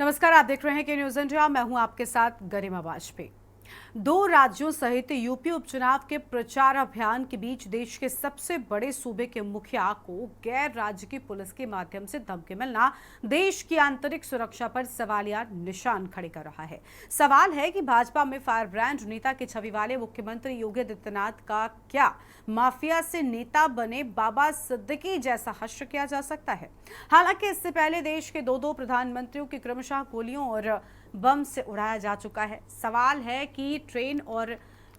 नमस्कार, आप देख रहे हैं के न्यूज इंडिया। मैं हूं आपके साथ गरिमा वाजपेयी। 2 राज्यों सहित यूपी उपचुनाव के प्रचार अभियान के बीच देश के सबसे बड़े सूबे के मुखिया को गैर राज्य की पुलिस के माध्यम से धमकी मिलना देश की आंतरिक सुरक्षा पर सवालिया निशान खड़े कर रहा है। सवाल है कि भाजपा में फायर ब्रांड नेता की छवि वाले मुख्यमंत्री योगी आदित्यनाथ का क्या माफिया से नेता बने बाबा सिद्दीकी जैसा हश्र किया जा सकता है। हालांकि इससे पहले देश के दो प्रधानमंत्रियों की क्रमशः गोलियों और बम से उड़ाया जा चुका है। सवाल है कि ट्रेन और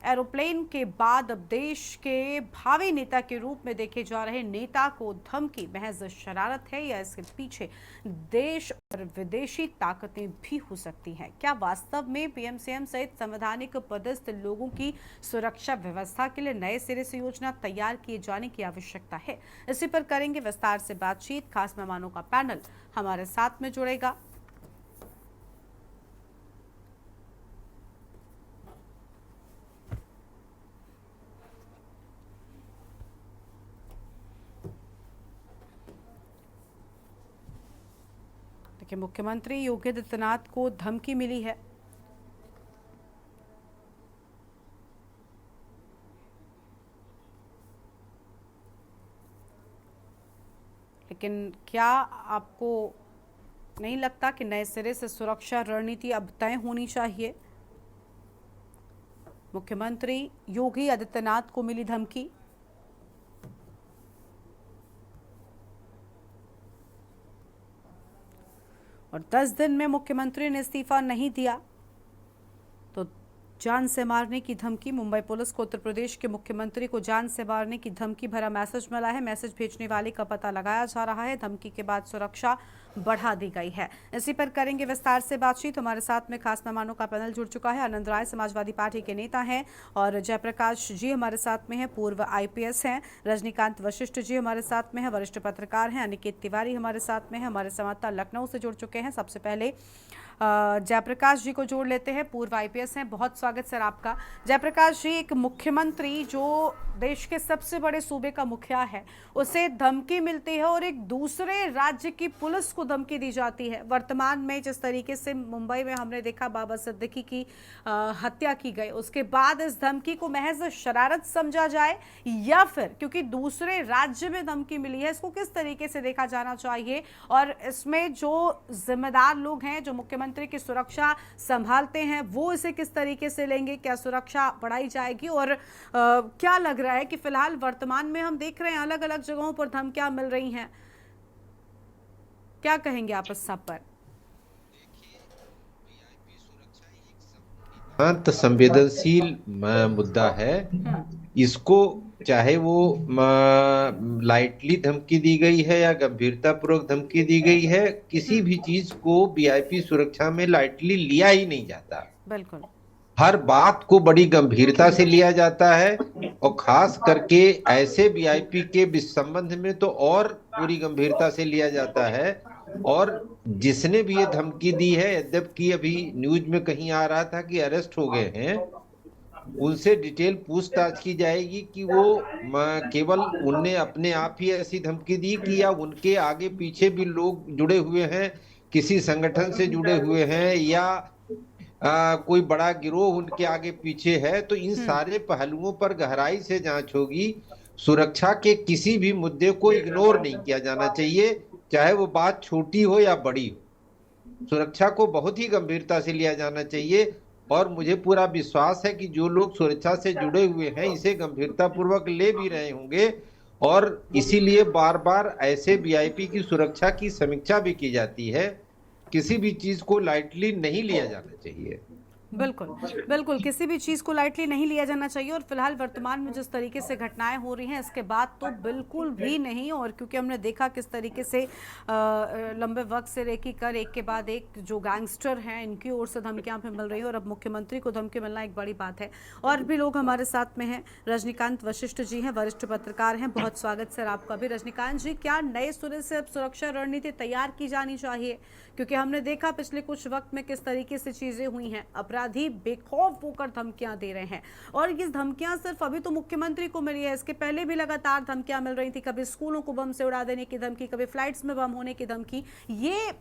एरोप्लेन के बाद अब देश के भावी नेता के रूप में देखे जा रहे नेता को धमकी महज शरारत है या इसके पीछे देश और विदेशी ताकतें भी हो सकती हैं। क्या वास्तव में पीएम-सीएम सहित संवैधानिक पदस्थ लोगों की सुरक्षा व्यवस्था के लिए नए सिरे से योजना तैयार किए जाने की आवश्यकता है? इसी पर करेंगे विस्तार से बातचीत। खास मेहमानों का पैनल हमारे साथ में जुड़ेगा। कि मुख्यमंत्री योगी आदित्यनाथ को धमकी मिली है। लेकिन क्या आपको नहीं लगता कि नए सिरे से सुरक्षा रणनीति अब तय होनी चाहिए? मुख्यमंत्री योगी आदित्यनाथ को मिली धमकी। और 10 दिन में मुख्यमंत्री ने इस्तीफा नहीं दिया तो जान से मारने की धमकी। मुंबई पुलिस को उत्तर प्रदेश के मुख्यमंत्री को जान से मारने की धमकी भरा मैसेज मिला है। मैसेज भेजने वाले का पता लगाया जा रहा है। धमकी के बाद सुरक्षा बढ़ा दी गई है। इसी पर करेंगे विस्तार से बातचीत। हमारे साथ में खास मेहमानों का पैनल जुड़ चुका है। आनंद राय समाजवादी पार्टी के नेता हैं और जयप्रकाश जी हमारे साथ में हैं, पूर्व आईपीएस हैं। रजनीकांत वशिष्ठ जी हमारे साथ में हैं, वरिष्ठ पत्रकार हैं। अनिकेत तिवारी हमारे साथ में है, हमारे संवाददाता लखनऊ से जुड़ चुके हैं। सबसे पहले जयप्रकाश जी को जोड़ लेते हैं, पूर्व आईपीएस हैं। बहुत स्वागत सर आपका। जयप्रकाश जी, एक मुख्यमंत्री जो देश के सबसे बड़े सूबे का मुखिया है, उसे धमकी मिलती है और एक दूसरे राज्य की पुलिस को धमकी दी जाती है। वर्तमान में जिस तरीके से मुंबई में हमने देखा बाबा सिद्दीकी की हत्या की गई, उसके बाद इस धमकी को महज शरारत समझा जाए या फिर क्योंकि दूसरे राज्य में धमकी मिली है, इसको किस तरीके से देखा जाना चाहिए? और इसमें जो जिम्मेदार लोग हैं, जो मुख्यमंत्री की सुरक्षा संभालते हैं, वो इसे किस तरीके से लेंगे? क्या सुरक्षा बढ़ाई जाएगी? और क्या लग रहा है कि फिलहाल वर्तमान में हम देख रहे हैं अलग अलग जगहों पर धमकियां मिल रही हैं, क्या कहेंगे आप इस सब पर? तो संवेदनशील मुद्दा है। इसको चाहे वो लाइटली धमकी दी गई है या गंभीरता पूर्वक धमकी दी गई है, किसी भी चीज को वीआईपी सुरक्षा में लाइटली लिया ही नहीं जाता। बिल्कुल। हर बात को बड़ी गंभीरता से लिया जाता है और खास करके ऐसे वीआईपी के संबंध में तो और पूरी गंभीरता से लिया जाता है। और जिसने भी ये धमकी दी है, यद्यपि अभी न्यूज में कहीं आ रहा था कि अरेस्ट हो गए हैं, उनसे डिटेल पूछताछ की जाएगी कि वो केवल उनने अपने आप ही ऐसी धमकी दी कि या उनके आगे पीछे भी लोग जुड़े हुए हैं, किसी संगठन से जुड़े हुए हैं या कोई बड़ा गिरोह उनके आगे पीछे है। तो इन सारे पहलुओं पर गहराई से जांच होगी। सुरक्षा के किसी भी मुद्दे को इग्नोर नहीं किया जाना चाहिए, चाहे वो बात छोटी हो या बड़ी हो। सुरक्षा को बहुत ही गंभीरता से लिया जाना चाहिए और मुझे पूरा विश्वास है कि जो लोग सुरक्षा से जुड़े हुए हैं इसे गंभीरता पूर्वक ले भी रहे होंगे और इसीलिए बार बार ऐसे वीआईपी की सुरक्षा की समीक्षा भी की जाती है। किसी भी चीज को लाइटली नहीं लिया जाना चाहिए। बिल्कुल बिल्कुल, किसी भी चीज़ को लाइटली नहीं लिया जाना चाहिए। और फिलहाल वर्तमान में जिस तरीके से घटनाएं हो रही हैं, इसके बाद तो बिल्कुल भी नहीं। और क्योंकि हमने देखा किस तरीके से लंबे वक्त से रेकी कर एक के बाद एक जो गैंगस्टर हैं, इनकी ओर से धमकियां भी मिल रही हैं और अब मुख्यमंत्री को धमकी मिलना एक बड़ी बात है। और भी लोग हमारे साथ में हैं। रजनीकांत वशिष्ठ जी हैं, वरिष्ठ पत्रकार हैं। बहुत स्वागत सर आपका भी। रजनीकांत जी, क्या नए सिरे से अब सुरक्षा रणनीति तैयार की जानी चाहिए? क्योंकि हमने देखा पिछले कुछ वक्त में किस तरीके से चीजें हुई हैं। अपराधी बेखौफ होकर धमकियां दे रहे हैं और ये धमकियां सिर्फ अभी तो मुख्यमंत्री को मिली है, इसके पहले भी लगातार धमकियां मिल रही थी। कभी स्कूलों को बम से उड़ा देने की धमकी, कभी फ्लाइट्स में बम होने की धमकी। ये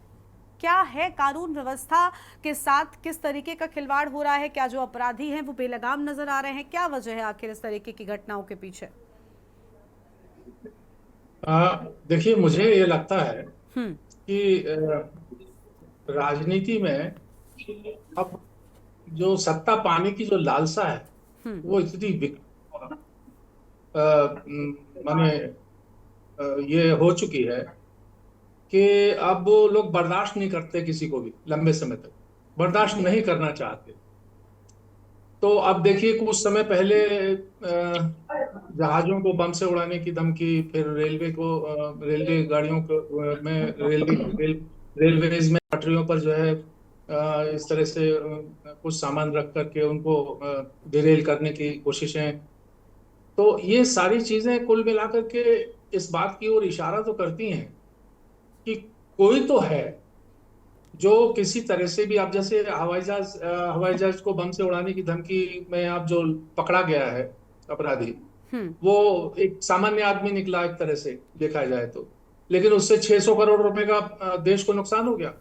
क्या है कानून व्यवस्था के साथ, किस तरीके का खिलवाड़ हो रहा है? क्या जो अपराधी हैं वो बेलगाम नजर आ रहे हैं? क्या वजह है आखिर इस तरीके की घटनाओं के पीछे? देखिए, मुझे ये लगता है हम्म। कि राजनीति में अब जो सत्ता पाने की जो लालसा है हम्म। वो इतनी माने ये हो चुकी है कि अब वो लोग बर्दाश्त नहीं करते, किसी को भी लंबे समय तक बर्दाश्त नहीं करना चाहते। तो अब देखिए, कुछ समय पहले जहाजों को बम से उड़ाने की धमकी, फिर रेलवे को रेलवे गाड़ियों को में रेलवेज में पटरियों पर जो है इस तरह से कुछ सामान रख करके उनको डिरेल करने की कोशिशें। तो ये सारी चीजें कुल मिलाकर के इस बात की ओर इशारा तो करती हैं कि कोई तो है जो किसी तरह से भी, आप जैसे हवाई जहाज को बम से उड़ाने की धमकी में आप जो पकड़ा गया है अपराधी, हम्म। वो एक सामान्य आदमी निकला एक तरह से देखा जाए तो, लेकिन उससे 600 करोड़ रुपए का देश को नुकसान हो गया।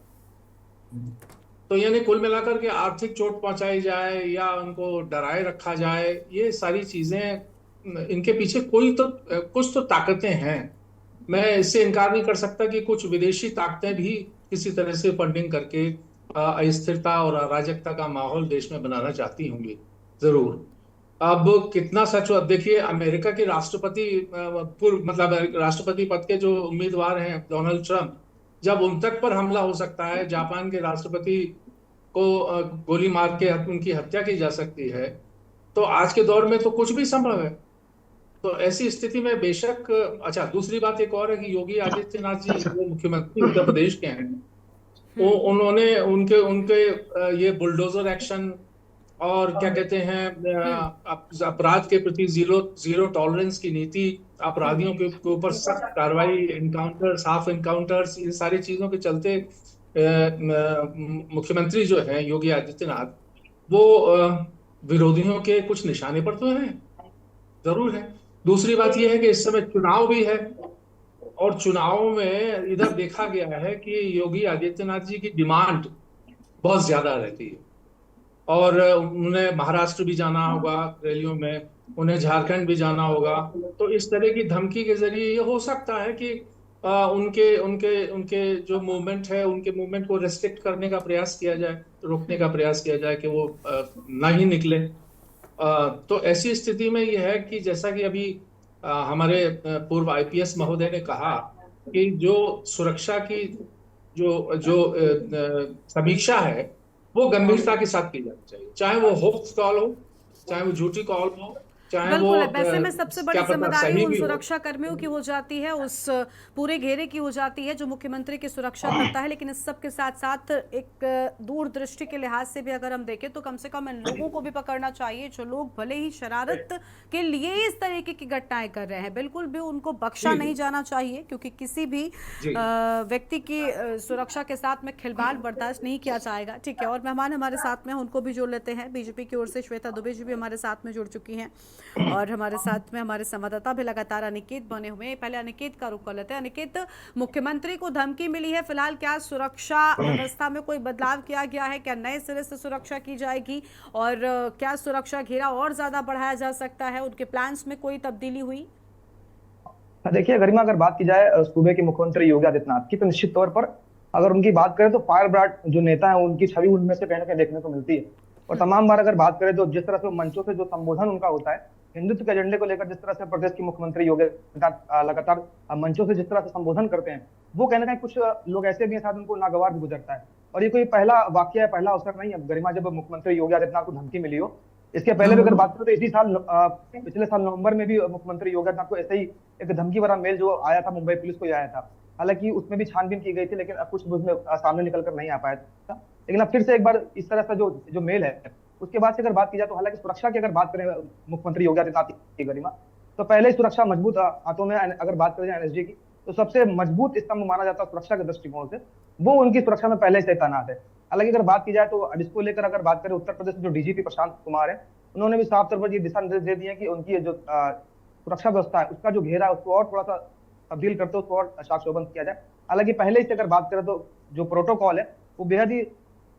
तो यानी कुल मिलाकर के आर्थिक चोट पहुंचाई जाए या उनको डराए रखा जाए, ये सारी चीजें, इनके पीछे कोई तो कुछ तो ताकतें हैं। मैं इससे इनकार नहीं कर सकता कि कुछ विदेशी ताकतें भी किसी तरह से फंडिंग करके अस्थिरता और अराजकता का माहौल देश में बनाना चाहती होंगी, जरूर। अब कितना सच हो, अब देखिए, अमेरिका के राष्ट्रपति पूर्व मतलब राष्ट्रपति पद के जो उम्मीदवार हैं डोनाल्ड ट्रंप, जब उन तक पर हमला हो सकता है, जापान के राष्ट्रपति को गोली मार के उनकी हत्या की जा सकती है, तो आज के दौर में तो कुछ भी संभव है। तो ऐसी स्थिति में बेशक, अच्छा, दूसरी बात एक और है कि योगी आदित्यनाथ जी वो मुख्यमंत्री उत्तर प्रदेश के हैं, वो उन्होंने उनके उनके ये बुलडोजर एक्शन और क्या कहते हैं अपराध के प्रति जीरो जीरो टॉलरेंस की नीति, अपराधियों के ऊपर सख्त कार्रवाई, इनकाउंटर, साफ इनकाउंटर्स, इन सारी चीजों के चलते मुख्यमंत्री जो है योगी आदित्यनाथ, वो विरोधियों के कुछ निशाने पर तो है, जरूर है। दूसरी बात यह है कि इस समय चुनाव भी है, और चुनाव में इधर देखा गया है कि योगी आदित्यनाथ जी की डिमांड बहुत ज्यादा रहती है, और उन्हें महाराष्ट्र भी जाना होगा रैलियों में, उन्हें झारखंड भी जाना होगा। तो इस तरह की धमकी के जरिए ये हो सकता है कि उनके उनके उनके जो मूवमेंट है, उनके मूवमेंट को रेस्ट्रिक्ट करने का प्रयास किया जाए, रोकने का प्रयास किया जाए कि वो ना ही निकले। तो ऐसी स्थिति में यह है कि जैसा कि अभी हमारे पूर्व आईपीएस महोदय ने कहा कि जो सुरक्षा की जो जो समीक्षा है वो गंभीरता के साथ की जानी चाहिए, चाहे वो होक्स कॉल हो, चाहे वो झूठी कॉल हो, चाहे वो बिल्कुल। वैसे में सबसे बड़ी क्या पता जिम्मेदारी सही उन भी हो। सुरक्षा कर्मियों की हो जाती है, उस पूरे घेरे की हो जाती है जो मुख्यमंत्री की सुरक्षा करता है। लेकिन इस सब के साथ साथ एक दूरदृष्टि के लिहाज से भी अगर हम देखें तो कम से कम इन लोगों को भी पकड़ना चाहिए जो लोग भले ही शरारत के लिए इस तरीके की घटनाएं कर रहे हैं। बिल्कुल भी उनको बख्शा नहीं जाना चाहिए, क्योंकि किसी भी व्यक्ति की सुरक्षा के साथ में खिलवाड़ बर्दाश्त नहीं किया जाएगा। ठीक है, और मेहमान हमारे साथ में उनको भी जोड़ लेते हैं। बीजेपी की ओर से श्वेता दुबे जी भी हमारे साथ में जुड़ चुकी हैं, और हमारे साथ में हमारे संवाददाता भी लगातार अनिकेत बने हुए हैं। पहले अनिकेत का रुख कर लेते हैं। अनिकेत, मुख्यमंत्री को धमकी मिली है, फिलहाल क्या सुरक्षा व्यवस्था में कोई बदलाव किया गया है? क्या नए सिरे से सुरक्षा की जाएगी, और क्या सुरक्षा घेरा और ज्यादा बढ़ाया जा सकता है? उनके प्लान्स में कोई तब्दीली हुई? देखिए गरिमा, अगर बात की जाए सूबे के मुख्यमंत्री योगी आदित्यनाथ की, तो निश्चित तौर पर अगर उनकी बात करें तो फायर ब्रांड जो नेता है उनकी छवि उनमें से कहीं ना कहीं देखने को मिलती है। और तमाम बार अगर बात करें तो जिस तरह से मंचों से जो संबोधन उनका होता है हिंदुत्व के एजेंडे को लेकर, जिस तरह से प्रदेश के मुख्यमंत्री योगी आदित्यनाथ लगातार मंचों से जिस तरह से संबोधन करते हैं, वो कहीं ना कहीं कुछ लोग ऐसे भी हैं, शायद उनको नागवार भी गुजरता है। और ये कोई पहला वाक्य है, पहला अवसर नहीं है गरिमा जब मुख्यमंत्री योगी आदित्यनाथ को धमकी मिली हो। इसके पहले भी अगर बात करें तो इसी साल पिछले साल नवंबर में भी मुख्यमंत्री योगी आदित्यनाथ को ऐसे ही एक धमकी भरा मेल जो आया था, मुंबई पुलिस को ही आया था। हालांकि उसमें भी छानबीन की गई थी, लेकिन कुछ उसमें सामने निकल कर नहीं आ पाया था। लेकिन अब फिर से एक बार इस तरह का जो मेल है, उसके बाद से अगर बात की जाए तो हालांकि सुरक्षा की अगर बात करें मुख्यमंत्री योगी आदित्यनाथ की गरिमा, तो पहले ही सुरक्षा मजबूत हाथों में। अगर बात करें एनएसजी की, तो सबसे मजबूत स्तंभ माना जाता है सुरक्षा के दृष्टिकोण से, वो उनकी सुरक्षा में पहले से तैनात है। हालांकि अगर बात की जाए तो अब इसको लेकर अगर बात करें, उत्तर प्रदेश में जो डीजीपी प्रशांत कुमार है, उन्होंने भी साफ तौर पर ये दिशा निर्देश दे दिए कि उनकी जो सुरक्षा व्यवस्था है उसका जो घेरा है उसको और थोड़ा सा तब्दील करते, उसको और चाक चौबंद किया जाए। हालांकि पहले से अगर बात करें तो जो प्रोटोकॉल है वो बेहद ही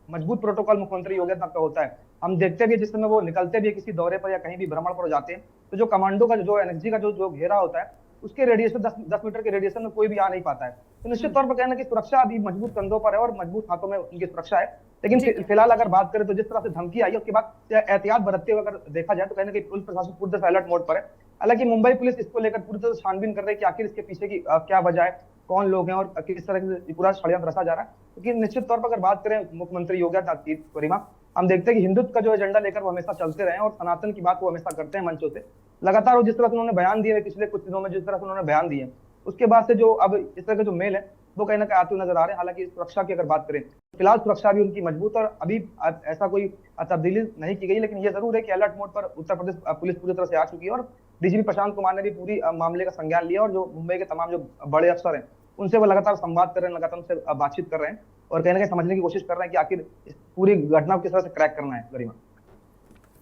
मजबूत प्रोटोकॉल मुख्यमंत्री योगी आदित्यनाथ का होता है। हम देखते भी है जिस समय वो निकलते भी है किसी दौरे पर या कहीं भी भ्रमण पर जाते हैं, तो जो कमांडो का जो एनएसजी का जो घेरा होता है उसके रेडिएशन 10 मीटर के रेडिएशन में कोई भी आ नहीं पाता है। तो निश्चित तौर पर कहना कि सुरक्षा अभी मजबूत कंधों पर है और मजबूत हाथों में उनकी सुरक्षा है। लेकिन फिलहाल अगर बात करें तो जिस तरह से धमकी आई है उसके बाद एहतियात बरतते हुए अगर देखा जाए तो कहना कि पुलिस प्रशासन पूरी तरह से अलर्ट मोड पर है। हालांकि मुंबई पुलिस इसको लेकर पूरी तरह से छानबीन कर रही है कि आखिर इसके पीछे की क्या वजह है, कौन लोग हैं और किस तरह से पूरा षड्यंत्र रचा जा रहा है। क्योंकि निश्चित तौर पर अगर बात करें मुख्यमंत्री योगी आदित्यनाथ की गरिमा, हम देखते हैं कि हिंदुत्व का जो एजेंडा लेकर वो हमेशा चलते रहे और सनातन की बात वो हमेशा करते हैं मंचों से लगातार। वो जिस तरह से उन्होंने बयान दिए पिछले कुछ दिनों में, जिस तरह से उन्होंने बयान दिए उसके बाद से जो अब इस तरह के जो मेल है वो कहीं ना कहीं आते हुए नजर आ रहे हैं। हालांकि सुरक्षा की अगर बात करें फिलहाल सुरक्षा भी उनकी मजबूत और अभी ऐसा कोई तब्दीली नहीं की गई। लेकिन ये जरूर है कि अलर्ट मोड पर उत्तर प्रदेश पुलिस पूरी तरह से आ चुकी है और डीजीपी प्रशांत कुमार ने भी पूरी मामले का संज्ञान लिया और जो मुंबई के तमाम जो बड़े अफसर हैं उनसे वो लगातार संवाद कर रहे हैं, लगातार उनसे बातचीत कर रहे हैं और कहीं ना कहीं समझने की कोशिश कर रहे हैं कि आखिर इस पूरी घटना को किस तरह से क्रैक करना है। गरिमा,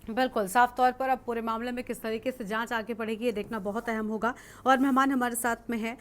बिल्कुल, साफ तौर पर अब पूरे मामले में किस तरीके से जांच आगे बढ़ेगी ये देखना बहुत अहम होगा। और मेहमान हमारे साथ में है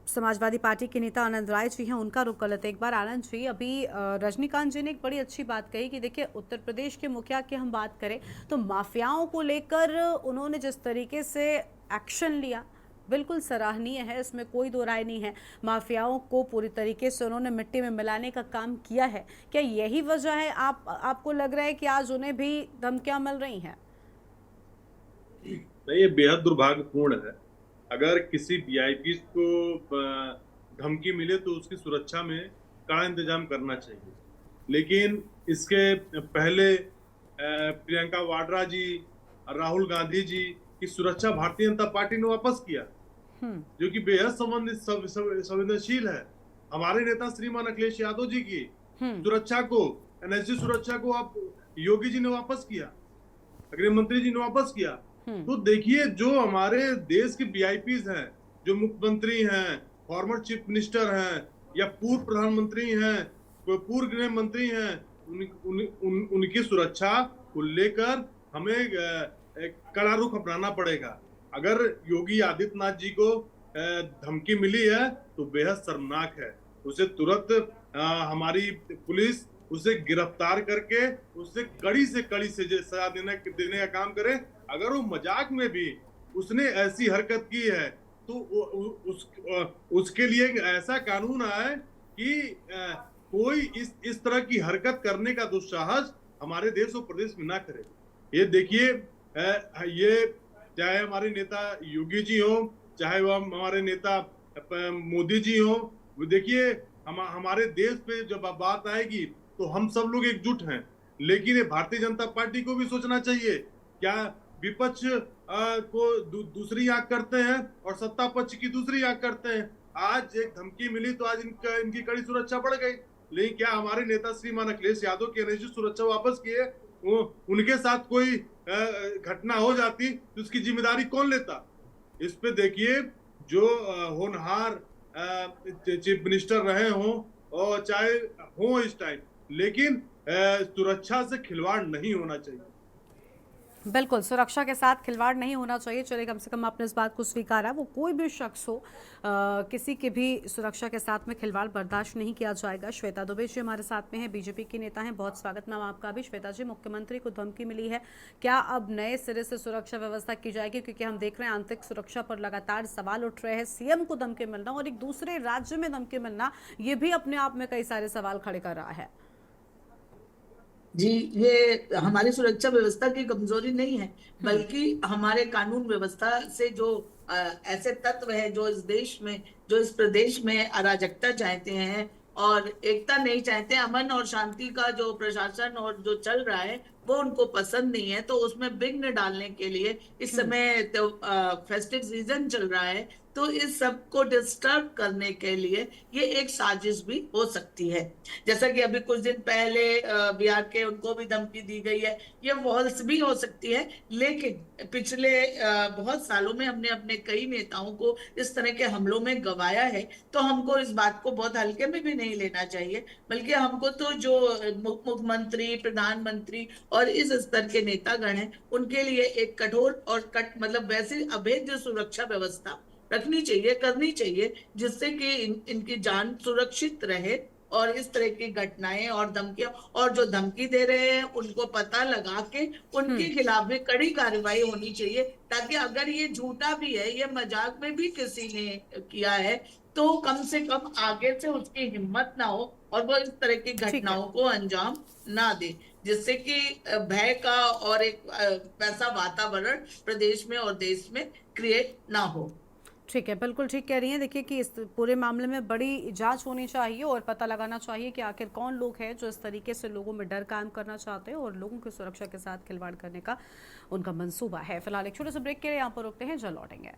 समाजवादी पार्टी के नेता आनंद राय जी हैं, उनका रुख कर लेते हैं। एक बार आनंद जी, अभी रजनीकांत जी ने एक बड़ी अच्छी बात कही कि देखिए उत्तर प्रदेश के मुखिया की हम बात करें तो माफियाओं को लेकर उन्होंने जिस तरीके से एक्शन लिया बिल्कुल सराहनीय है, इसमें कोई दो राय नहीं है। माफियाओं को पूरी तरीके से उन्होंने मिट्टी में मिलाने का काम किया है। क्या यही वजह है आपको लग रहा है कि आज उन्हें भी धमकियां मिल रही हैं? नहीं, ये बेहद दुर्भाग्यपूर्ण है। अगर किसी वीआईपी को धमकी मिले तो उसकी सुरक्षा में कड़ा इंतजाम करना चाहिए। लेकिन इसके पहले प्रियंका वाड्रा जी, राहुल गांधी जी की सुरक्षा भारतीय जनता पार्टी ने वापस किया, जो कि बेहद संवेदनशील है। हमारे नेता श्रीमान अखिलेश यादव जी की सुरक्षा को, एनएसजी सुरक्षा को आप योगी जी ने वापस किया, गृह मंत्री जी ने वापस किया। तो देखिए, जो हमारे देश के वीआईपीज हैं, जो मुख्यमंत्री हैं, फॉर्मर चीफ मिनिस्टर हैं या पूर्व प्रधानमंत्री हैं, पूर्व गृह मंत्री हैं, उनकी सुरक्षा को लेकर हमें कड़ा रुख अपनाना पड़ेगा। अगर योगी आदित्यनाथ जी को धमकी मिली है तो बेहद शर्मनाक है। उसे तुरंत हमारी पुलिस उसे गिरफ्तार करके उससे कड़ी से सजा देने का काम करे। अगर वो मजाक में भी उसने ऐसी हरकत की है तो उसके लिए ऐसा कानून आए कि कोई इस तरह की हरकत करने का दुस्साहस हमारे देश और प्रदेश में ना करे। ये देखिए, ये चाहे हमारे नेता योगी जी हो, चाहे वो हमारे नेता मोदी जी हो, वो देखिए हमारे देश पे जब बात आएगी तो हम सब लोग एकजुट हैं। लेकिन ये भारतीय जनता पार्टी को भी सोचना चाहिए, क्या विपक्ष को दूसरी आंख करते हैं और सत्ता पक्ष की दूसरी आंख करते हैं। आज एक धमकी मिली तो आज इनकी कड़ी सुरक्षा बढ़ गई। लेकिन क्या हमारे नेता श्रीमान अखिलेश यादव की एनएसजी सुरक्षा वापस किए, उनके साथ कोई घटना हो जाती तो उसकी जिम्मेदारी कौन लेता? इस पे देखिए, जो होनहार चीफ मिनिस्टर रहे हों और चाहे हो इस टाइम, लेकिन सुरक्षा से खिलवाड़ नहीं होना चाहिए। बिल्कुल, सुरक्षा के साथ खिलवाड़ नहीं होना चाहिए। चलिए, कम से कम आपने इस बात को स्वीकारा। वो कोई भी शख्स हो, किसी के भी सुरक्षा के साथ में खिलवाड़ बर्दाश्त नहीं किया जाएगा। श्वेता दुबे जी हमारे साथ में हैं, बीजेपी की नेता हैं। बहुत स्वागत मैम आपका भी। श्वेता जी, मुख्यमंत्री को धमकी मिली है, क्या अब नए सिरे से सुरक्षा व्यवस्था की जाएगी? क्योंकि हम देख रहे हैं आंतरिक सुरक्षा पर लगातार सवाल उठ रहे हैं। सीएम को धमकी मिलना और एक दूसरे राज्य में धमकी मिलना, ये भी अपने आप में कई सारे सवाल खड़े कर रहा है। जी, ये हमारी सुरक्षा व्यवस्था की कमजोरी नहीं है, बल्कि हमारे कानून व्यवस्था से जो ऐसे तत्व है जो इस देश में, जो इस प्रदेश में अराजकता चाहते हैं और एकता नहीं चाहते, अमन और शांति का जो प्रशासन और जो चल रहा है वो उनको पसंद नहीं है। तो उसमें विघ्न डालने के लिए इस समय तो फेस्टिव सीजन चल रहा है, तो इस सब को डिस्टर्ब करने के लिए ये एक साजिश भी हो सकती है। जैसा कि अभी कुछ दिन पहले बिहार के उनको भी धमकी दी गई है, ये फॉल्स भी हो सकती है। लेकिन पिछले बहुत सालों में हमने अपने कई नेताओं को इस तरह के हमलों में गंवाया है, तो हमको इस बात को बहुत हल्के में भी नहीं लेना चाहिए। बल्कि हमको तो जो मुख्यमंत्री, प्रधानमंत्री और इस स्तर के नेतागण हैं, उनके लिए एक कठोर और मतलब वैसी अभेद्य सुरक्षा व्यवस्था रखनी चाहिए, करनी चाहिए, जिससे कि इनकी जान सुरक्षित रहे और इस तरह की घटनाएं और धमकियां, और जो धमकी दे रहे हैं उनको पता लगा के उनके खिलाफ भी कड़ी कार्रवाई होनी चाहिए, ताकि अगर ये झूठा भी है, ये मजाक में भी किसी ने किया है, तो कम से कम आगे से उसकी हिम्मत ना हो और वो इस तरह की घटनाओं को अंजाम ना दे, जिससे कि भय का और एक वैसा वातावरण प्रदेश में और देश में क्रिएट ना हो। ठीक है, बिल्कुल ठीक कह रही हैं। देखिए कि इस पूरे मामले में बड़ी जांच होनी चाहिए और पता लगाना चाहिए कि आखिर कौन लोग हैं जो इस तरीके से लोगों में डर कायम करना चाहते हैं और लोगों की सुरक्षा के साथ खिलवाड़ करने का उनका मंसूबा है। फिलहाल एक छोटे से ब्रेक के लिए यहाँ पर रुकते हैं, जल्द लौटेंगे।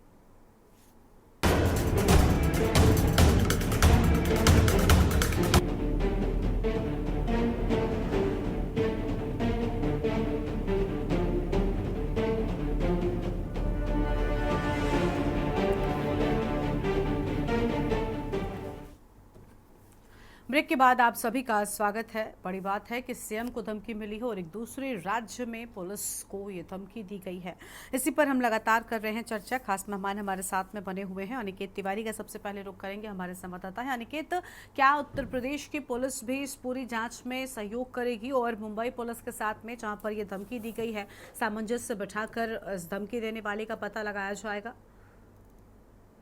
ब्रेक के बाद आप सभी का स्वागत है। बड़ी बात है कि सीएम को धमकी मिली है और एक दूसरे राज्य में पुलिस को ये धमकी दी गई है। इसी पर हम लगातार कर रहे हैं चर्चा। खास मेहमान हमारे साथ में बने हुए हैं, अनिकेत तिवारी का सबसे पहले रुख करेंगे, हमारे संवाददाता है। अनिकेत, क्या उत्तर प्रदेश की पुलिस भी इस पूरी जांच में सहयोग करेगी और मुंबई पुलिस के साथ में जहां पर ये धमकी दी गई है, सामंजस्य बिठाकर इस धमकी देने वाले का पता लगाया जाएगा?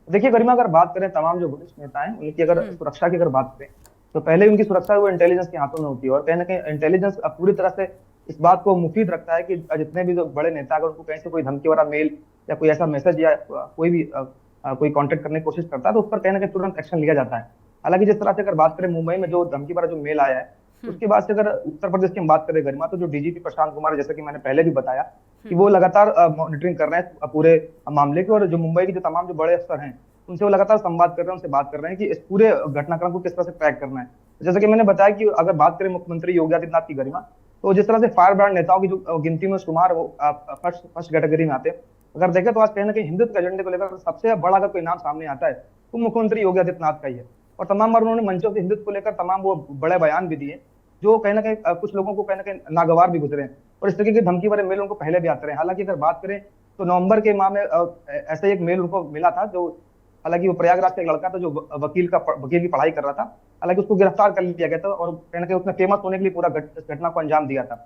देखिए गरिमा, अगर बात करें तमाम जो वरिष्ठ नेता हैं उनकी अगर सुरक्षा की अगर बात करें तो पहले उनकी सुरक्षा वो इंटेलिजेंस के हाथों में होती है, और कहीं ना कहीं इंटेलिजेंस अब पूरी तरह से इस बात को मुफीद रखता है कि जितने भी जो बड़े नेता अगर उनको कहीं से कोई धमकी वाला मेल या कोई ऐसा मैसेज या कोई भी कोई कांटेक्ट करने की कोशिश करता है तो उस पर कहीं ना कहीं तुरंत एक्शन लिया जाता है। हालांकि जिस तरह से अगर बात करें मुंबई में जो धमकी वाला जो मेल आया है, उसके बाद से अगर उत्तर प्रदेश की हम बात करें गरिमा, तो जो डीजीपी प्रशांत कुमार, जैसे कि मैंने पहले भी बताया कि वो लगातार मॉनिटरिंग कर रहे हैं पूरे मामले की, और जो मुंबई के जो तमाम जो बड़े अफसर हैं उनसे वो लगातार संवाद कर रहे हैं, उनसे बात कर रहे हैं कि इस पूरे घटनाक्रम को किस तरह से ट्रैक करना है। जैसे कि मैंने बताया कि अगर बात करें मुख्यमंत्री योगी आदित्यनाथ की गरिमा, तो जिस तरह से फायर ब्रांड नेताओं की जो गिनती में शुमार वो फर्स्ट कैटेगरी में आते हैं, अगर देखें तो आज कहीं ना कहीं हिंदुत्व के एजेंडे को लेकर सबसे बड़ा अगर कोई नाम सामने आता है तो मुख्यमंत्री योगी आदित्यनाथ का ही है। और तमाम बार उन्होंने मंचों से हिंदुत्व को लेकर तमाम वो बड़े बयान भी दिए जो कहीं ना कहीं कुछ लोगों को कहीं ना कहीं नागवार भी गुजरे हैं, और इस तरीके की धमकी वाले मेल उनको पहले भी आते रहे। हालांकि अगर बात करें तो नवंबर के माह में ऐसा एक मेल उनको मिला था, जो हालांकि वो प्रयागराज का एक लड़का था जो वकील की पढ़ाई कर रहा था, हालांकि उसको गिरफ्तार कर लिया गया था और कहीं ना कहीं उसने फेमस होने के लिए पूरा घटना को अंजाम दिया था।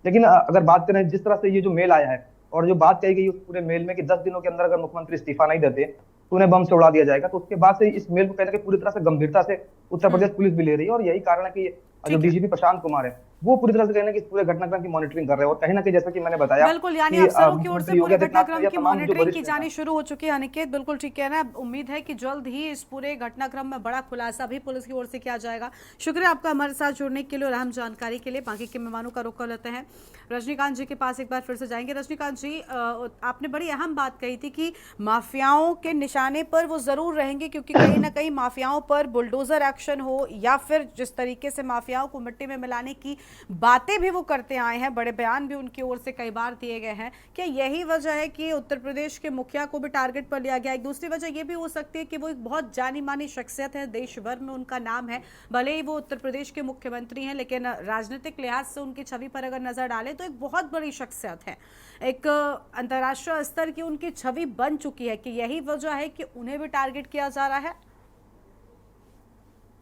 लेकिन अगर बात करें जिस तरह से ये जो मेल आया है और जो बात कही गई उस पूरे मेल में कि 10 दिनों के अंदर अगर मुख्यमंत्री इस्तीफा नहीं देते तो उन्हें बम से उड़ा दिया जाएगा, तो उसके बाद से इस मेल को कहीं ना कहीं पूरी तरह से गंभीरता से उत्तर प्रदेश पुलिस भी ले रही है, और यही कारण है कि जो डीजीपी प्रशांत कुमार है वो पूरी तरह से कहना कि इस पूरे घटनाक्रम की मॉनिटरिंग कर रहे हैं, और कहीं ना कहीं जैसा कि मैंने बताया बिल्कुल, यानी अफसरों की ओर से पूरे घटनाक्रम की मॉनिटरिंग की जानी शुरू हो चुकी है। अनिकेत, बिल्कुल ठीक कहना है। उम्मीद है कि जल्द ही इस पूरे घटनाक्रम में बड़ा खुलासा भी पुलिस की ओर से किया जाएगा। शुक्रिया आपका हमारे साथ जुड़ने के लिए और अहम जानकारी के लिए। बाकी के मेहमानों का रुख कर लेते हैं, रजनीकांत जी के पास एक बार फिर से जाएंगे। रजनीकांत जी, आपने बड़ी अहम बात कही थी कि माफियाओं के निशाने पर वो जरूर रहेंगे, क्योंकि कहीं ना कहीं माफियाओं पर बुलडोजर एक्शन हो या फिर जिस तरीके से माफियाओं को मिट्टी में मिलाने की बातें भी वो करते आए हैं, बड़े बयान भी उनकी ओर से कई बार दिए गए हैं। क्या यही वजह है कि उत्तर प्रदेश के मुखिया को भी टारगेट पर लिया गया? एक दूसरी वजह ये भी हो सकती है कि वो एक बहुत जानी मानी शख्सियत है, देश भर में उनका नाम है, भले ही वो उत्तर प्रदेश के मुख्यमंत्री हैं, लेकिन राजनीतिक लिहाज से उनकी छवि पर अगर नजर डालें तो एक बहुत बड़ी शख्सियत है, एक अंतर्राष्ट्रीय स्तर की उनकी छवि बन चुकी है। कि यही वजह है कि उन्हें भी टारगेट किया जा रहा है?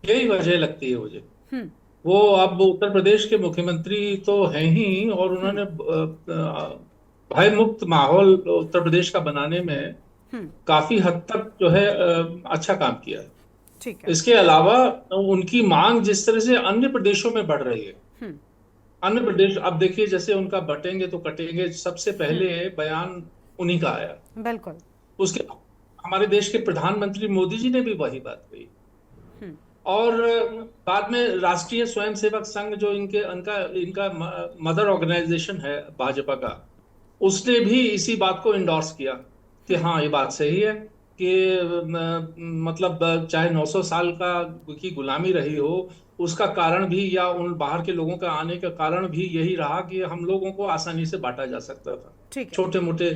यही वजह लगती है मुझे। वो अब उत्तर प्रदेश के मुख्यमंत्री तो हैं ही, और उन्होंने भय मुक्त माहौल उत्तर प्रदेश का बनाने में काफी हद तक जो है अच्छा काम किया है। ठीक है। इसके अलावा उनकी मांग जिस तरह से अन्य प्रदेशों में बढ़ रही है, अन्य प्रदेश अब देखिए जैसे उनका बटेंगे तो कटेंगे, सबसे पहले बयान उन्हीं का आया। बिल्कुल। उसके हमारे देश के प्रधानमंत्री मोदी जी ने भी वही बात कही, और बाद में राष्ट्रीय स्वयंसेवक संघ जो इनका मदर ऑर्गेनाइजेशन है भाजपा का, उसने भी इसी बात को इंडोर्स किया कि हाँ ये बात सही है कि मतलब चाहे 900 साल की गुलामी रही हो, उसका कारण भी या उन बाहर के लोगों का आने का कारण भी यही रहा कि हम लोगों को आसानी से बांटा जा सकता था, छोटे मोटे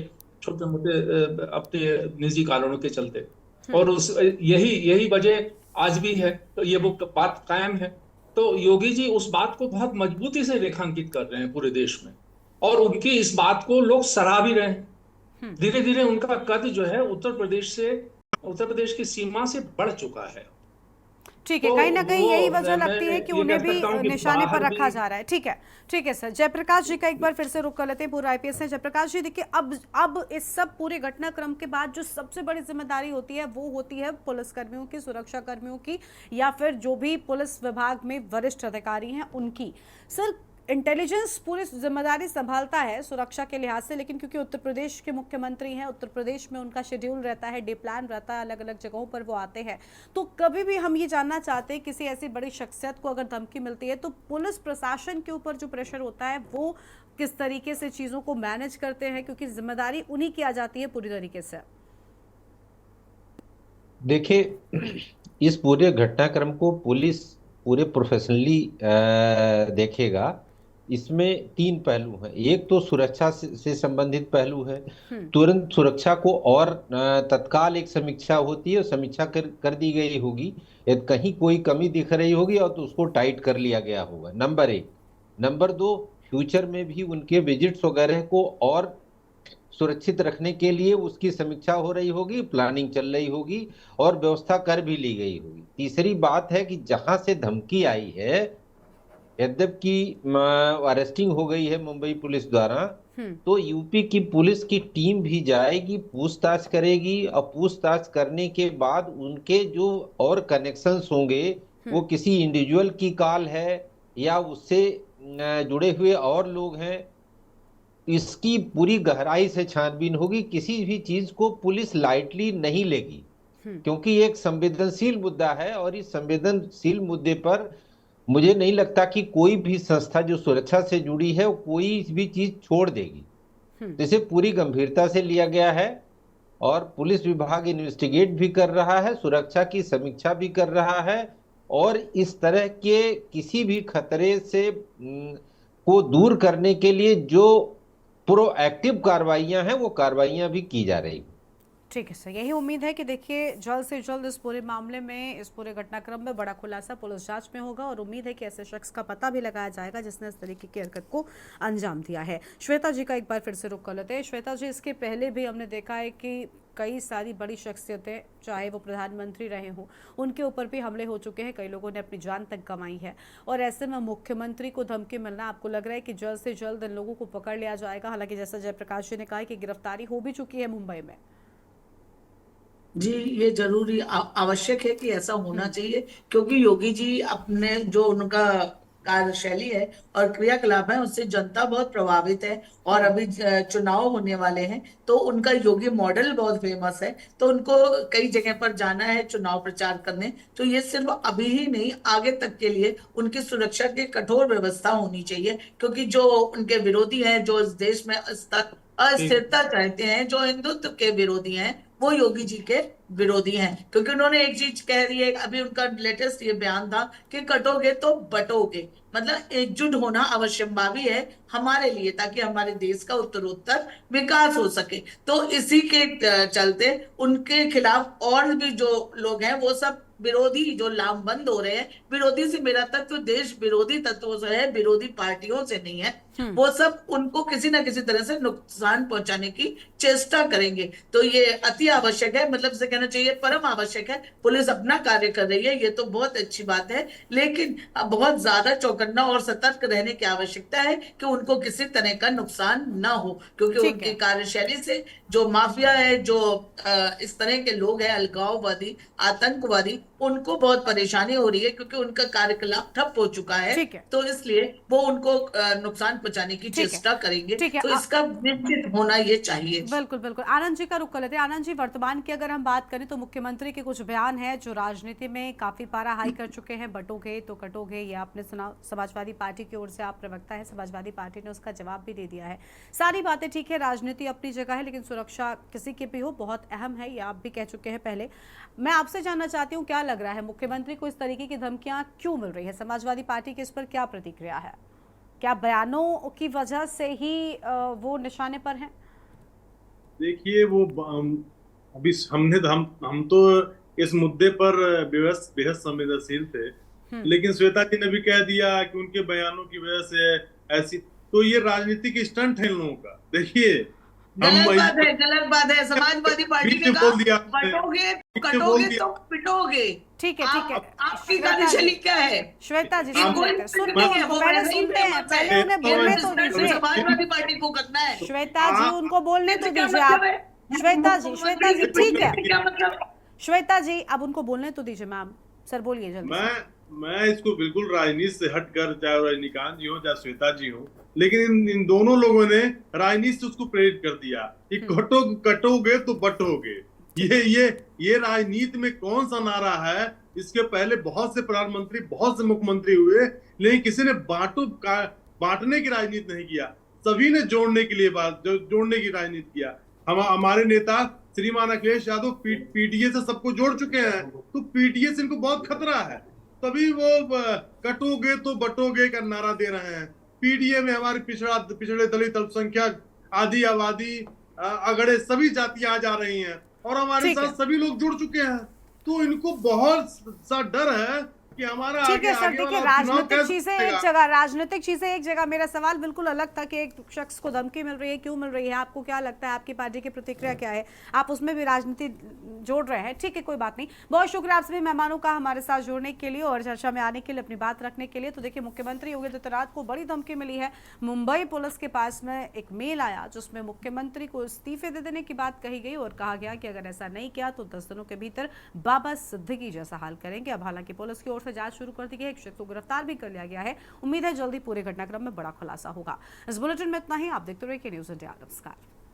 अपने निजी कारणों के चलते, और यही वजह आज भी है। तो ये वो बात कायम है। तो योगी जी उस बात को बहुत मजबूती से रेखांकित कर रहे हैं पूरे देश में, और उनकी इस बात को लोग सराह भी रहे हैं। धीरे धीरे उनका कद जो है उत्तर प्रदेश से उत्तर प्रदेश की सीमा से बढ़ चुका है। ठीक है, तो कहीं ना कहीं वो यही वजह मैं लगती है कि ये उन्हें कह भी सकता हूं कि निशाने पर बाहर रखा भी जा रहा है। ठीक है सर। जयप्रकाश जी का एक बार फिर से रुख कर लेते हैं, पूर्व आईपीएस हैं। जयप्रकाश जी देखिए, अब इस सब पूरे घटनाक्रम के बाद जो सबसे बड़ी जिम्मेदारी होती है वो होती है पुलिसकर्मियों की, सुरक्षा कर्मियों की, या फिर जो भी पुलिस विभाग में वरिष्ठ अधिकारी हैं उनकी। सर, इंटेलिजेंस पूरी जिम्मेदारी संभालता है सुरक्षा के लिहाज से, लेकिन क्योंकि उत्तर प्रदेश के मुख्यमंत्री हैं, उत्तर प्रदेश में उनका शेड्यूल रहता है, डे प्लान रहता है, अलग अलग जगहों पर वो आते हैं, तो कभी भी हम ये जानना चाहते हैं किसी ऐसी बड़ी शख्सियत को अगर धमकी मिलती है तो पुलिस प्रशासन के ऊपर जो प्रेशर होता है वो किस तरीके से चीज़ों को मैनेज करते हैं, क्योंकि जिम्मेदारी उन्हीं की आ जाती है पूरी तरीके से। देखिए, इस पूरे घटनाक्रम को पुलिस पूरे प्रोफेशनली देखेगा। इसमें तीन पहलू हैं। एक तो सुरक्षा से संबंधित पहलू है। तुरंत सुरक्षा को और तत्काल एक समीक्षा होती है और समीक्षा कर दी गई होगी। यदि कहीं कोई कमी दिख रही होगी और तो उसको टाइट कर लिया गया होगा, नंबर एक। नंबर दो, फ्यूचर में भी उनके विजिट्स वगैरह को और सुरक्षित रखने के लिए उसकी समीक्षा हो रही होगी, प्लानिंग चल रही होगी और व्यवस्था कर भी ली गई होगी। तीसरी बात है कि जहां से धमकी आई है, यद्यपि अरेस्टिंग हो गई है मुंबई पुलिस द्वारा, तो यूपी की पुलिस की टीम भी जाएगी, पूछताछ करेगी और पूछताछ करने के बाद उनके जो और कनेक्शंस होंगे, वो किसी इंडिविजुअल की कॉल है या उससे जुड़े हुए और लोग हैं, इसकी पूरी गहराई से छानबीन होगी। किसी भी चीज को पुलिस लाइटली नहीं लेगी, क्योंकि एक संवेदनशील मुद्दा है और इस संवेदनशील मुद्दे पर मुझे नहीं लगता कि कोई भी संस्था जो सुरक्षा से जुड़ी है वो कोई भी चीज छोड़ देगी। तो इसे पूरी गंभीरता से लिया गया है और पुलिस विभाग इन्वेस्टिगेट भी कर रहा है, सुरक्षा की समीक्षा भी कर रहा है और इस तरह के किसी भी खतरे से को दूर करने के लिए जो प्रोएक्टिव कार्रवाइयां हैं वो कार्रवाइयां भी की जा रही। ठीक है सर, यही उम्मीद है कि देखिए जल्द से जल्द इस पूरे मामले में, इस पूरे घटनाक्रम में बड़ा खुलासा पुलिस जांच में होगा और उम्मीद है कि ऐसे शख्स का पता भी लगाया जाएगा जिसने इस तरीके की हरकत को अंजाम दिया है। श्वेता जी का एक बार फिर से रुख कर लेते हैं। श्वेता जी, इसके पहले भी हमने देखा है कि कई सारी बड़ी शख्सियतें, चाहे वो प्रधानमंत्री रहे हों, उनके ऊपर भी हमले हो चुके हैं, कई लोगों ने अपनी जान तक गंवाई है और ऐसे में मुख्यमंत्री को धमकी मिलना, आपको लग रहा है कि जल्द से जल्द इन लोगों को पकड़ लिया जाएगा? हालांकि जैसा जयप्रकाश जी ने कहा कि गिरफ्तारी हो भी चुकी है मुंबई में। जी, ये जरूरी आवश्यक है कि ऐसा होना चाहिए, क्योंकि योगी जी अपने जो उनका कार्यशैली है और क्रियाकलाप है उससे जनता बहुत प्रभावित है और अभी चुनाव होने वाले हैं तो उनका योगी मॉडल बहुत फेमस है, तो उनको कई जगह पर जाना है चुनाव प्रचार करने, तो ये सिर्फ अभी ही नहीं आगे तक के लिए उनकी सुरक्षा की कठोर व्यवस्था होनी चाहिए, क्योंकि जो उनके विरोधी हैं, जो इस देश में अस्थिरता चाहते हैं, जो हिंदुत्व के विरोधी हैं, वो योगी जी के विरोधी हैं, क्योंकि उन्होंने एक चीज कह रही है, अभी उनका लेटेस्ट ये बयान था कि कटोगे तो बटोगे, मतलब एकजुट होना अवश्यंभावी है हमारे लिए, ताकि हमारे देश का उत्तरोत्तर विकास हो सके। तो इसी के चलते उनके खिलाफ और भी जो लोग हैं वो सब विरोधी जो लामबंद हो रहे हैं, विरोधी से मेरा तत्व देश विरोधी तत्वों से है, विरोधी पार्टियों से नहीं है, वो सब उनको किसी ना किसी तरह से नुकसान पहुंचाने की चेष्टा करेंगे। तो ये अति आवश्यक है, मतलब से कहना चाहिए परम आवश्यक है। पुलिस अपना कार्य कर रही है, ये तो बहुत अच्छी बात है, लेकिन बहुत ज्यादा चौकन्ना और सतर्क रहने की आवश्यकता है कि उनको किसी तरह का नुकसान ना हो, क्योंकि उनकी कार्यशैली से जो माफिया है, जो इस तरह के लोग हैं, अलगाववादी, आतंकवादी, उनको बहुत परेशानी हो रही है, क्योंकि उनका कार्यकलाप ठप हो चुका है, तो इसलिए वो उनको नुकसान पहुंचाने की चेष्टा करेंगे, तो इसका निश्चित होना ये चाहिए। बिल्कुल बिल्कुल। आनंद जी का रुख कर लेते हैं। आनंद जी, वर्तमान की अगर हम बात करें तो मुख्यमंत्री के कुछ बयान है जो राजनीति में काफी पारा हाई कर चुके हैं, बटोगे तो कटोगे, ये आपने सुना। समाजवादी पार्टी की ओर से आप प्रवक्ता है, समाजवादी पार्टी ने उसका जवाब भी दे दिया है। सारी बातें ठीक है, राजनीति अपनी जगह है, लेकिन सुरक्षा किसी की भी हो बहुत अहम है, ये आप भी कह चुके हैं पहले। मैं आपसे जानना चाहती हूँ, क्या लग रहा है मुख्यमंत्री को इस तरीके की धमकियां क्यों मिल रही है? समाजवादी पार्टी की इस पर क्या प्रतिक्रिया है? क्या बयानों की वजह से ही वो निशाने पर हैं? देखिए, वो अभी हम तो इस मुद्दे पर बेहद संवेदनशील थे, लेकिन श्वेता जी ने भी कह दिया कि उनके बयानों की वजह से ऐसी, तो ये राजनीतिक स्टंट है इन लोगों का। देखिए, गलत बात है। समाजवादी पार्टी बीच ने में बोल दिया कहा आपने। बटोगे बीच में बोल कटोगे दिया। तो पिटोगे। ठीक है ठीक है आपकी श्वेता कार्यशैली जी, क्या है? श्वेता जी ये सुन कोई लेते हैं, सुनते नहीं हैं है, उनको, वो पहले वैसे ही सुनते हैं, फेमस है। पहले उन्हें ये बोलने तो डिस्कशन दीजिए। समाजवादी पार्टी को करना है। श्वेता जी उनको बोलने तो इससे क्या दीजिए आप। मतलब है? श्वेता जी मुख्यमंत्री की ठीक है, पिटने से क्या मतलब है? श्वेता जी अब उनको बोलने तो दीजिए मैम। सर बोलिए जल्दी से। मैं इसको बिल्कुल राजनीति से हटकर, चाहे रजनीकांत जी हो चाहे श्वेता जी हो, लेकिन इन दोनों लोगों ने राजनीति से उसको प्रेरित कर दिया कि कटोगे तो बटोगे। ये राजनीति में कौन सा नारा है? इसके पहले बहुत से प्रधानमंत्री, बहुत से मुख्यमंत्री हुए, लेकिन किसी ने बांटने की राजनीति नहीं किया। सभी ने जोड़ने के लिए जोड़ने की राजनीति किया। हमारे नेता श्रीमान अखिलेश यादव पीटीए से सबको जोड़ चुके हैं, तो पीटीए से इनको बहुत खतरा है, तभी वो कटोगे तो बटोगे का नारा दे रहे हैं। पीटीए में हमारे पिछड़े दलित, अल्पसंख्यक, आदि आबादी, अगड़े सभी जातियां आ जा रही हैं और हमारे साथ सभी लोग जुड़ चुके हैं, तो इनको बहुत सा डर है कि हमारा ठीक है सर, देखिए राजनीतिक चीजें एक जगह, राजनीतिक चीजें एक जगह। मेरा सवाल बिल्कुल अलग था कि एक शख्स को धमकी मिल रही है, क्यों मिल रही है, आपको क्या लगता है, आपकी पार्टी की प्रतिक्रिया क्या है, आप उसमें भी राजनीति जोड़ रहे हैं। ठीक है कोई बात नहीं, बहुत शुक्रिया आप सभी मेहमानों का हमारे साथ जुड़ने के लिए और चर्चा में आने के लिए, अपनी बात रखने के लिए। तो देखिए मुख्यमंत्री योगी आदित्यनाथ को बड़ी धमकी मिली है। मुंबई पुलिस के पास में एक मेल आया जिसमें मुख्यमंत्री को इस्तीफे दे देने की बात कही गई और कहा गया कि अगर ऐसा नहीं किया तो 10 दिनों के भीतर बाबा सिद्दीकी जैसा हाल करेंगे। अब हालांकि पुलिस की ओर से जांच शुरू कर दी गई है, एक शख्स को गिरफ्तार भी कर लिया गया है। उम्मीद है जल्दी पूरे घटनाक्रम में बड़ा खुलासा होगा। इस बुलेटिन में इतना ही। आप देखते रहिए के न्यूज़ इंडिया। नमस्कार।